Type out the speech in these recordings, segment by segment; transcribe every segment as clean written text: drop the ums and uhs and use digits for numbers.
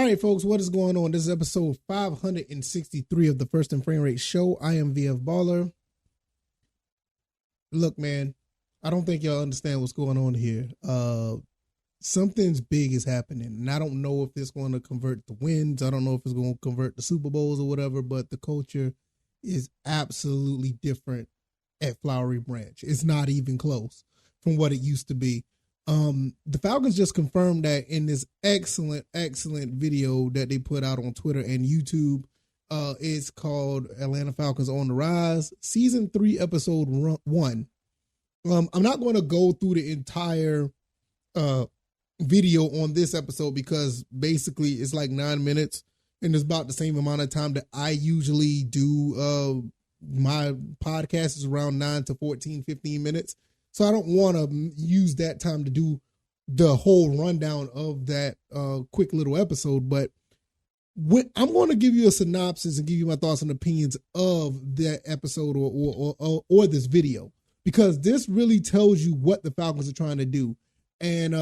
All right, folks, what is going on? This is episode 563 of the First and Frame Rate Show. I am VF Baller. Look, man, I don't think y'all understand what's going on here. Something's big is happening, and I don't know if it's going to convert the wins. I don't know if it's going to convert the Super Bowls or whatever, but the culture is absolutely different at Flowery Branch. It's not even close from what it used to be. The Falcons just confirmed that in this excellent video that they put out on Twitter and YouTube. It's called Atlanta Falcons on the Rise, season 3, episode 1. I'm not going to go through the entire video on this episode because basically it's like 9 minutes and it's about the same amount of time that I usually do. My podcast is around 9 to 14, 15 minutes. So I don't want to use that time to do the whole rundown of that quick little episode. But I'm going to give you a synopsis and give you my thoughts and opinions of that episode or this video, because this really tells you what the Falcons are trying to do. And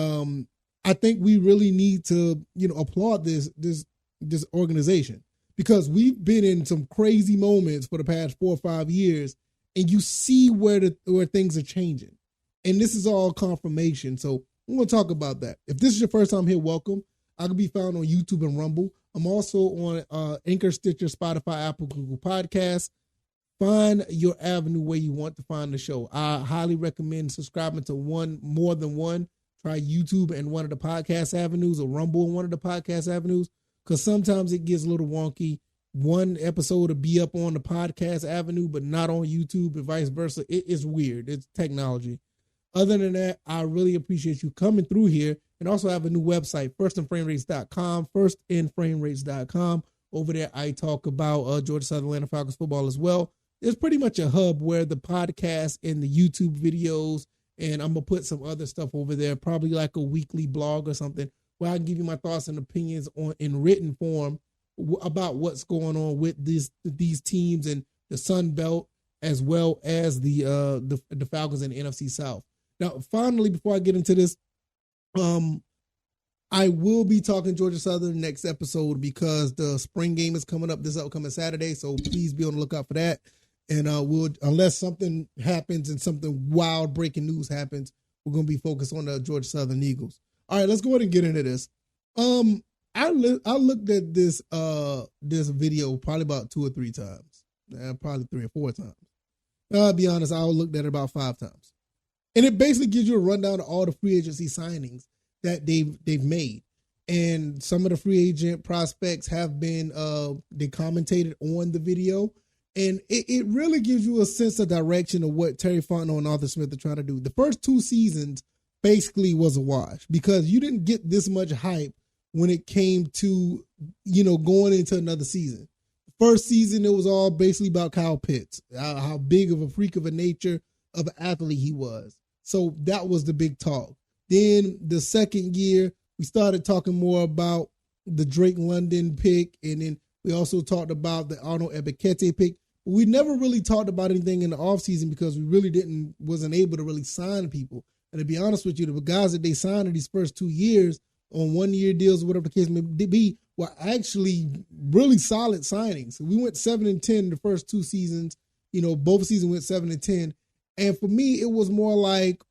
I think we really need to, applaud this organization, because we've been in some crazy moments for the past 4 or 5 years, and you see where things are changing. And this is all confirmation. So I'm going to talk about that. If this is your first time here, welcome. I can be found on YouTube and Rumble. I'm also on Anchor, Stitcher, Spotify, Apple, Google Podcasts. Find your avenue where you want to find the show. I highly recommend subscribing to more than one. Try YouTube and one of the podcast avenues, or Rumble and one of the podcast avenues, because sometimes it gets a little wonky. One episode will be up on the podcast avenue, but not on YouTube, and vice versa. It is weird. It's technology. Other than that, I really appreciate you coming through here. And also have a new website, firstandframerates.com, firstandframerates.com. Over there, I talk about Georgia Southern Atlanta Falcons football as well. There's pretty much a hub where the podcast and the YouTube videos, and I'm going to put some other stuff over there, probably like a weekly blog or something, where I can give you my thoughts and opinions in written form about what's going on with these teams and the Sun Belt, as well as the Falcons and the NFC South. Now, finally, before I get into this, I will be talking Georgia Southern next episode, because the spring game is coming up this upcoming Saturday. So please be on the lookout for that. And unless something happens and something wild breaking news happens, we're going to be focused on the Georgia Southern Eagles. All right, let's go ahead and get into this. I looked at this video probably about 2 or 3 times, probably 3 or 4 times. I'll be honest, I looked at it about 5 times. And it basically gives you a rundown of all the free agency signings that they've made. And some of the free agent prospects have been, they commentated on the video. And it really gives you a sense of direction of what Terry Fontenot and Arthur Smith are trying to do. The first 2 seasons basically was a wash, because you didn't get this much hype when it came to, going into another season. First season, it was all basically about Kyle Pitts, how big of a freak of a nature of an athlete he was. So that was the big talk. Then the second year, we started talking more about the Drake London pick, and then we also talked about the Arnold Ebiketie pick. We never really talked about anything in the offseason, because we really wasn't able to really sign people. And to be honest with you, the guys that they signed in these first 2 years on 1-year deals, whatever the case may be, were actually really solid signings. We went 7-10 the first 2 seasons. Both seasons went 7-10. And for me, it was more like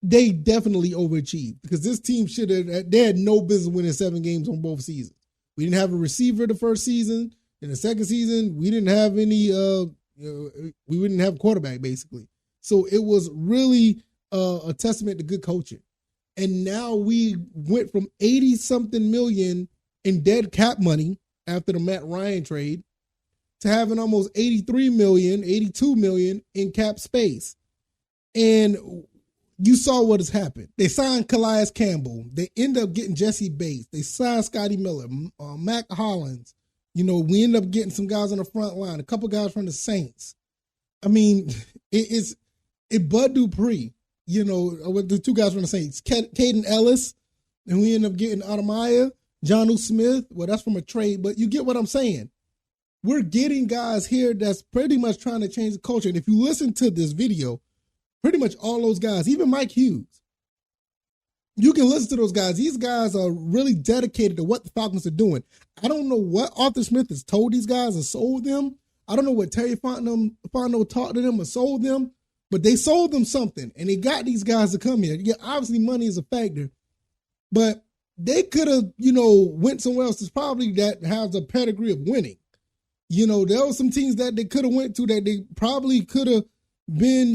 they definitely overachieved, because this team they had no business winning 7 games on both seasons. We didn't have a receiver the first season. In the second season, we didn't have we didn't have a quarterback, basically. So it was really a testament to good coaching. And now we went from 80-something million in dead cap money after the Matt Ryan trade to having almost 83 million, 82 million in cap space. And you saw what has happened. They signed Calais Campbell. They end up getting Jesse Bates. They signed Scotty Miller, Mac Hollins. We end up getting some guys on the front line, a couple guys from the Saints. I mean, it Bud Dupree, with the 2 guys from the Saints, Caden Ellis, and we end up getting Adamaya, Jonnu Smith. Well, that's from a trade, but you get what I'm saying. We're getting guys here that's pretty much trying to change the culture. And if you listen to this video, pretty much all those guys, even Mike Hughes, You can listen to those guys. These guys are really dedicated to what the Falcons are doing. I don't know what Arthur Smith has told these guys or sold them. I don't know what Terry Fontenot talked to them or sold them, but they sold them something, and they got these guys to come here. Yeah, obviously money is a factor, but they could have, went somewhere else that's probably that has a pedigree of winning. There were some teams that they could have went to that they probably could have been,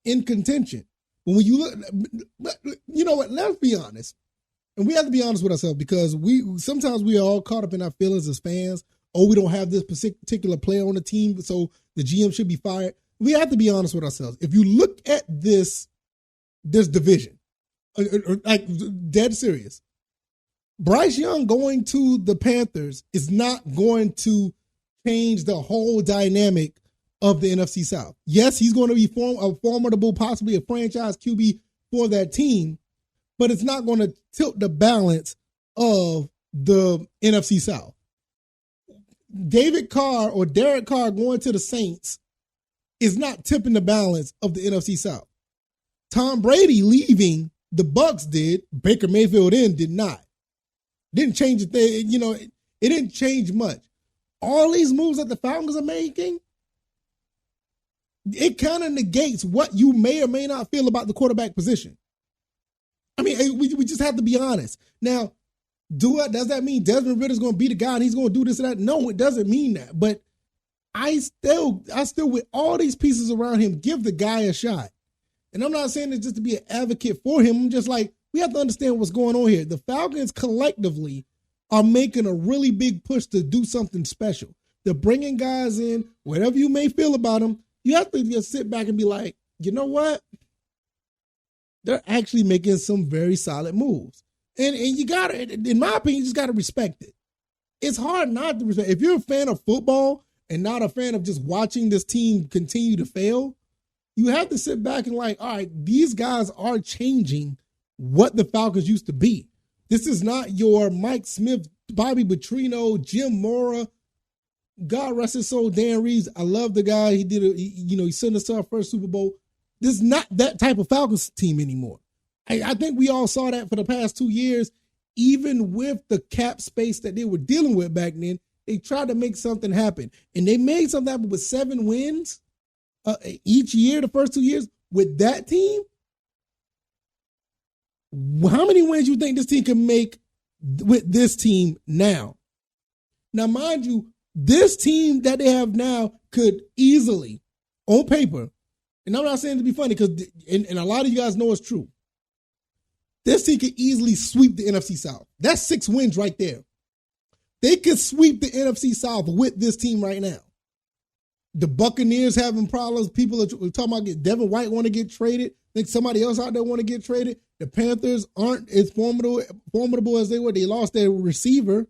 in contention. But when you look, you know what? Let's be honest, and we have to be honest with ourselves because sometimes we are all caught up in our feelings as fans. Oh, we don't have this particular player on the team, so the GM should be fired. We have to be honest with ourselves. If you look at this division, like dead serious, Bryce Young going to the Panthers is not going to change the whole dynamic of the NFC South. Yes, he's going to be a formidable, possibly a franchise QB for that team, but it's not going to tilt the balance of the NFC South. David Carr or Derek Carr going to the Saints is not tipping the balance of the NFC South. Tom Brady leaving, the Bucs did. Baker Mayfield did not. Didn't change a thing. It didn't change much. All these moves that the Falcons are making, it kind of negates what you may or may not feel about the quarterback position. I mean, we just have to be honest. Now, does that mean Desmond Ridder's going to be the guy and he's going to do this and that? No, it doesn't mean that. But I still, with all these pieces around him, give the guy a shot. And I'm not saying it just to be an advocate for him. I'm just like, we have to understand what's going on here. The Falcons collectively are making a really big push to do something special. They're bringing guys in, whatever you may feel about them, you have to just sit back and be like, you know what? They're actually making some very solid moves. And you got to, in my opinion, you just got to respect it. It's hard not to respect. If you're a fan of football and not a fan of just watching this team continue to fail, you have to sit back and like, all right, these guys are changing what the Falcons used to be. This is not your Mike Smith, Bobby Petrino, Jim Mora, God rest his soul, Dan Reeves. I love the guy. He sent us to our first Super Bowl. This is not that type of Falcons team anymore. I think we all saw that for the past 2 years. Even with the cap space that they were dealing with back then, they tried to make something happen. And they made something happen with 7 wins each year, the first 2 years. With that team, how many wins you think this team can make with this team now? Now, mind you, this team that they have now could easily, on paper, and I'm not saying to be funny because, and a lot of you guys know it's true, this team could easily sweep the NFC South. That's 6 wins right there. They could sweep the NFC South with this team right now. The Buccaneers having problems. People are talking about Devin White want to get traded. I think somebody else out there want to get traded. The Panthers aren't as formidable as they were. They lost their receiver.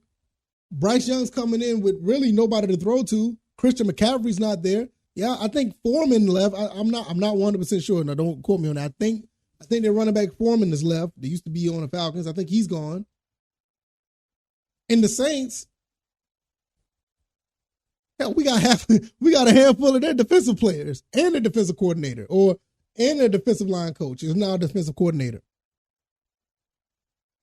Bryce Young's coming in with really nobody to throw to. Christian McCaffrey's not there. Yeah, I think Foreman left. I'm not 100% sure. Now, don't quote me on that. I think their running back Foreman is left. They used to be on the Falcons. I think he's gone. And the Saints, hell, we got a handful of their defensive players and their defensive coordinator, and their defensive line coach is now a defensive coordinator.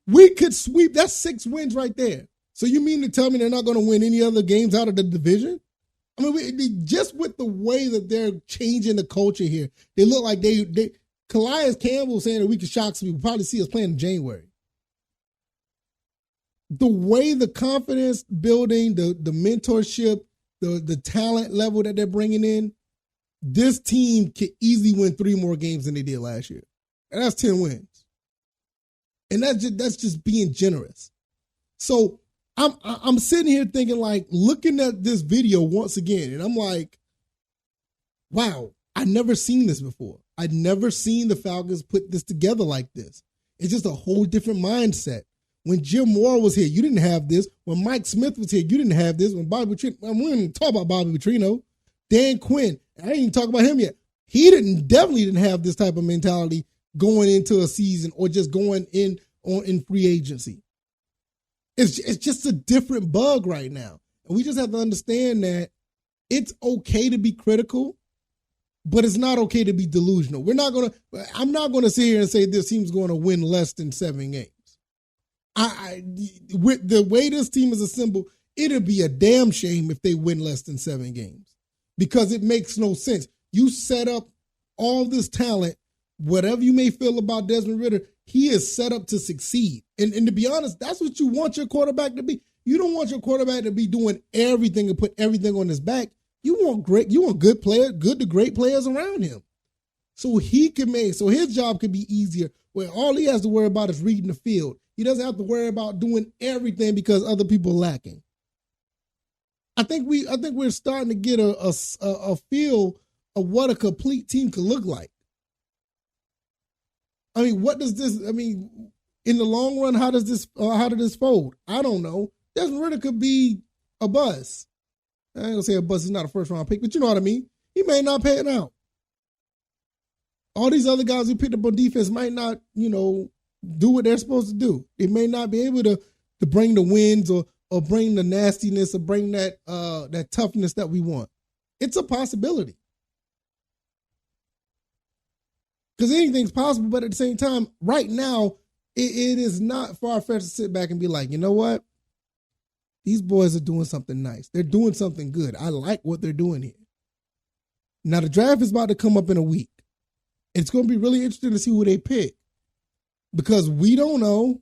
We could sweep. That's 6 wins right there. So you mean to tell me they're not going to win any other games out of the division? I mean, just with the way that they're changing the culture here, they look like they Calais Campbell saying that we could shock some people. Probably see us playing in January. The way the confidence building, the mentorship, the talent level that they're bringing in, this team could easily win 3 more games than they did last year. And that's 10 wins. And that's just being generous. So I'm sitting here thinking, like, looking at this video once again, and I'm like, wow, I've never seen this before. I'd never seen the Falcons put this together like this. It's just a whole different mindset. When Jim Moore was here, you didn't have this. When Mike Smith was here, you didn't have this. When Bobby Petrino, we didn't even talk about Bobby Petrino. Dan Quinn, I didn't even talk about him yet. He definitely didn't have this type of mentality going into a season or just going in free agency. It's just a different bug right now. And we just have to understand that it's okay to be critical. But it's not okay to be delusional. I'm not gonna sit here and say this team's gonna win less than 7 games. With the way this team is assembled, it'd be a damn shame if they win less than 7 games. Because it makes no sense. You set up all this talent, whatever you may feel about Desmond Ridder, he is set up to succeed. And to be honest, that's what you want your quarterback to be. You don't want your quarterback to be doing everything and put everything on his back. You want good players, good to great players around him. So his job could be easier, where all he has to worry about is reading the field. He doesn't have to worry about doing everything because other people are lacking. I think we're starting to get a feel of what a complete team could look like. I mean, in the long run, how did this fold? I don't know. Desmond Ridder could be a bust. I ain't gonna say a bust is not a first round pick, but you know what I mean. He may not pay it out. All these other guys who picked up on defense might not, do what they're supposed to do. They may not be able to bring the wins or bring the nastiness or bring that toughness that we want. It's a possibility. Because anything's possible, but at the same time, right now, it is not far-fetched to sit back and be like, you know what? These boys are doing something nice. They're doing something good. I like what they're doing here. Now, the draft is about to come up in a week. It's going to be really interesting to see who they pick. Because we don't know.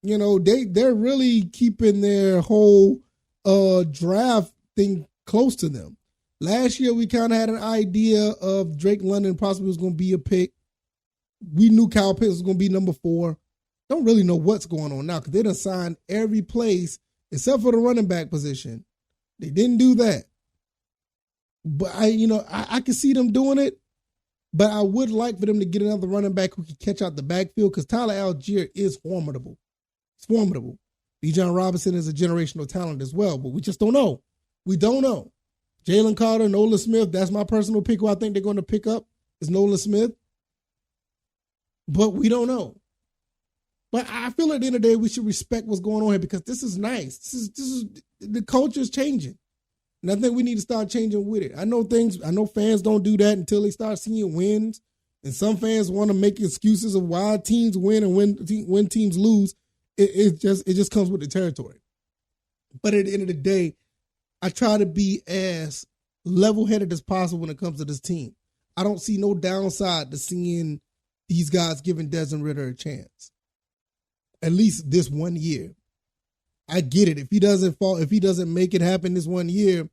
They're really keeping their whole draft thing close to them. Last year, we kind of had an idea of Drake London possibly was going to be a pick. We knew Kyle Pitts was going to be number 4. Don't really know what's going on now because they done signed every place except for the running back position. They didn't do that. But I can see them doing it, but I would like for them to get another running back who can catch out the backfield because Tyler Algier is formidable. It's formidable. Bijan Robinson is a generational talent as well, but we just don't know. We don't know. Jalen Carter, Nolan Smith, that's my personal pick who I think they're going to pick up is Nolan Smith. But we don't know. But I feel at the end of the day, we should respect what's going on here because this is nice. This is the culture is changing. And I think we need to start changing with it. I know fans don't do that until they start seeing wins. And some fans want to make excuses of why teams win and when teams lose. It just comes with the territory. But at the end of the day, I try to be as level-headed as possible when it comes to this team. I don't see no downside to seeing these guys giving Desmond Ridder a chance. At least this 1 year. I get it. If he doesn't make it happen this 1 year,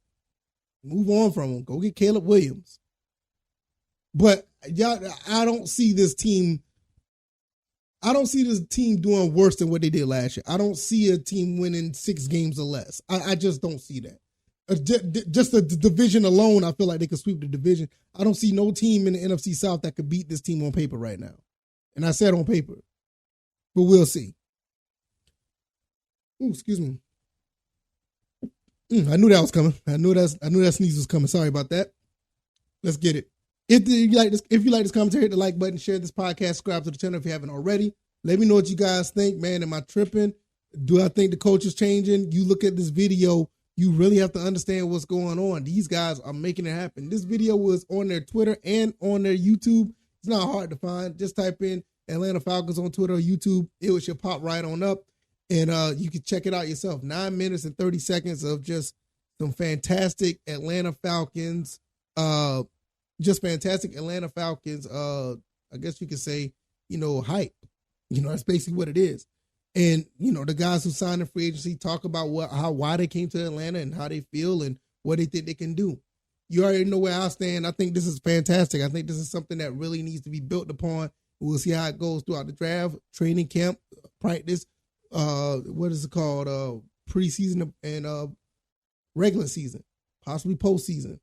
move on from him. Go get Caleb Williams. But I don't see this team doing worse than what they did last year. I don't see a team winning 6 games or less. I just don't see that. Just the division alone, I feel like they could sweep the division. I don't see no team in the NFC South that could beat this team on paper right now. And I said on paper. But we'll see. Ooh, excuse me. I knew that was coming. I knew that sneeze was coming. Sorry about that. Let's get it. If you like this commentary, hit the like button, share this podcast, subscribe to the channel if you haven't already. Let me know what you guys think, man. Am I tripping? Do I think the culture is changing? You look at this video, you really have to understand what's going on. These guys are making it happen. This video was on their Twitter and on their YouTube. It's not hard to find. Just type in Atlanta Falcons on Twitter or YouTube. It should pop right on up. And you can check it out yourself. 9 minutes and 30 seconds of just some fantastic Atlanta Falcons. Just fantastic Atlanta Falcons. I guess you could say, hype. That's basically what it is. And, the guys who signed in free agency talk about why they came to Atlanta and how they feel and what they think they can do. You already know where I stand. I think this is fantastic. I think this is something that really needs to be built upon. We'll see how it goes throughout the draft, training camp, practice, what is it called? Preseason and regular season, possibly postseason.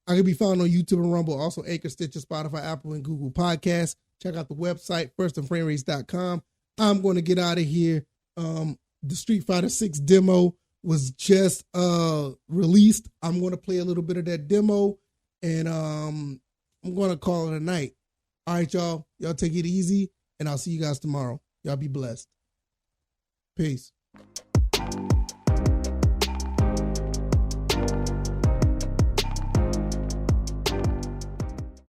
I can be found on YouTube and Rumble, also Anchor, Stitcher, Spotify, Apple, and Google Podcasts. Check out the website, firstandframerace.com. I'm going to get out of here. The Street Fighter 6 demo was just released. I'm going to play a little bit of that demo, and I'm going to call it a night. All right, y'all. Y'all take it easy, and I'll see you guys tomorrow. Y'all be blessed. Peace.